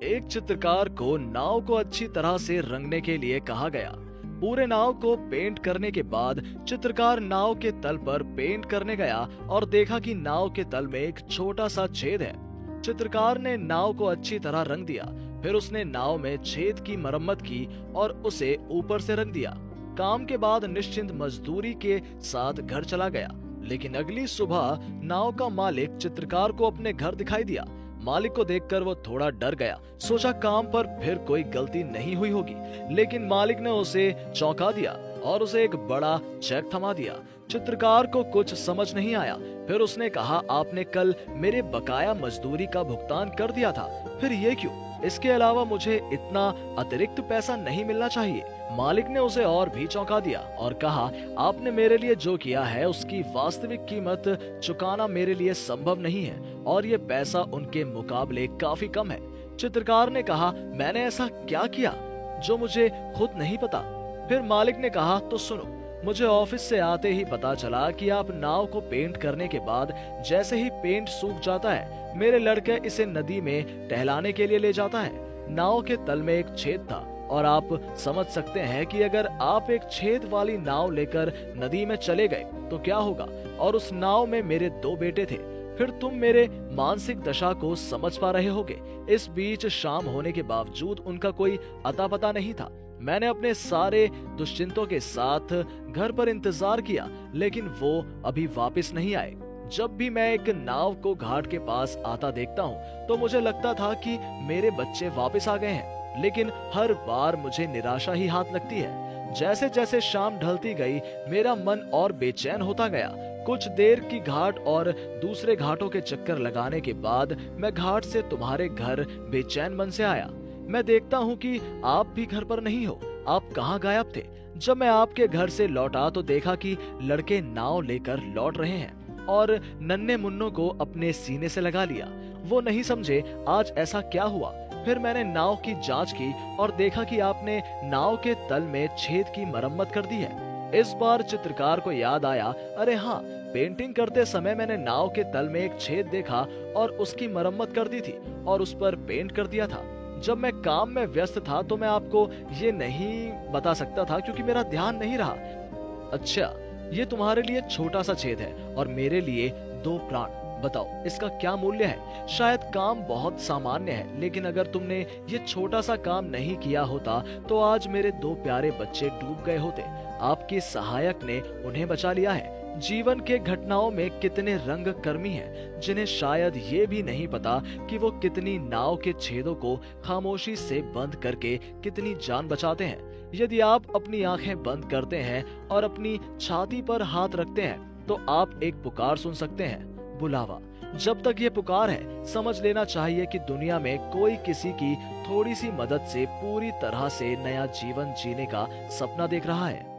एक चित्रकार को नाव को अच्छी तरह से रंगने के लिए कहा गया। पूरे नाव को पेंट करने के बाद चित्रकार नाव के तल पर पेंट करने गया और देखा कि नाव के तल में एक छोटा सा छेद है। चित्रकार ने नाव को अच्छी तरह रंग दिया, फिर उसने नाव में छेद की मरम्मत की और उसे ऊपर से रंग दिया। काम के बाद निश्चिंत मजदूरी के साथ घर चला गया, लेकिन अगली सुबह नाव का मालिक चित्रकार को अपने घर दिखाई दिया। मालिक को देखकर वो थोड़ा डर गया, सोचा काम पर फिर कोई गलती नहीं हुई होगी, लेकिन मालिक ने उसे चौंका दिया और उसे एक बड़ा चेक थमा दिया। चित्रकार को कुछ समझ नहीं आया। फिर उसने कहा, आपने कल मेरे बकाया मजदूरी का भुगतान कर दिया था, फिर ये क्यों? इसके अलावा मुझे इतना अतिरिक्त पैसा नहीं मिलना चाहिए। मालिक ने उसे और भी चौंका दिया और कहा, आपने मेरे लिए जो किया है उसकी वास्तविक कीमत चुकाना मेरे लिए संभव नहीं है और ये पैसा उनके मुकाबले काफी कम है। चित्रकार ने कहा, मैंने ऐसा क्या किया जो मुझे खुद नहीं पता? फिर मालिक ने कहा, तो सुनो, मुझे ऑफिस से आते ही पता चला कि आप नाव को पेंट करने के बाद जैसे ही पेंट सूख जाता है, मेरे लड़के इसे नदी में टहलाने के लिए ले जाता है। नाव के तल में एक छेद था और आप समझ सकते हैं कि अगर आप एक छेद वाली नाव लेकर नदी में चले गए तो क्या होगा। और उस नाव में मेरे 2 बेटे थे। फिर तुम मेरे मानसिक दशा को समझ पा रहे होगे। इस बीच शाम होने के बावजूद उनका कोई अता पता नहीं था। मैंने अपने सारे दुश्चिंतों के साथ घर पर इंतजार किया, लेकिन वो अभी वापस नहीं आए। जब भी मैं एक नाव को घाट के पास आता देखता हूँ तो मुझे लगता था कि मेरे बच्चे वापस आ गए हैं, लेकिन हर बार मुझे निराशा ही हाथ लगती है। जैसे जैसे शाम ढलती गई, मेरा मन और बेचैन होता गया। कुछ देर की घाट और दूसरे घाटों के चक्कर लगाने के बाद मैं घाट से तुम्हारे घर बेचैन मन से आया। मैं देखता हूँ कि आप भी घर पर नहीं हो। आप कहाँ गायब थे? जब मैं आपके घर से लौटा तो देखा कि लड़के नाव लेकर लौट रहे हैं और नन्हे मुन्नों को अपने सीने से लगा लिया। वो नहीं समझे आज ऐसा क्या हुआ। फिर मैंने नाव की जांच की और देखा कि आपने नाव के तल में छेद की मरम्मत कर दी है। इस बार चित्रकार को याद आया, अरे हाँ, पेंटिंग करते समय मैंने नाव के तल में एक छेद देखा और उसकी मरम्मत कर दी थी और उस पर पेंट कर दिया था। जब मैं काम में व्यस्त था तो मैं आपको ये नहीं बता सकता था क्योंकि मेरा ध्यान नहीं रहा। अच्छा, ये तुम्हारे लिए छोटा सा छेद है और मेरे लिए 2 प्राण। बताओ इसका क्या मूल्य है? शायद काम बहुत सामान्य है, लेकिन अगर तुमने ये छोटा सा काम नहीं किया होता तो आज मेरे 2 प्यारे बच्चे डूब गए होते। आपके सहायक ने उन्हें बचा लिया है। जीवन के घटनाओं में कितने रंग कर्मी हैं, जिन्हें शायद ये भी नहीं पता कि वो कितनी नाव के छेदों को खामोशी से बंद करके कितनी जान बचाते हैं। यदि आप अपनी आंखें बंद करते हैं और अपनी छाती पर हाथ रखते हैं तो आप एक पुकार सुन सकते हैं, बुलावा। जब तक ये पुकार है, समझ लेना चाहिए कि दुनिया में कोई किसी की थोड़ी सी मदद से पूरी तरह से नया जीवन जीने का सपना देख रहा है।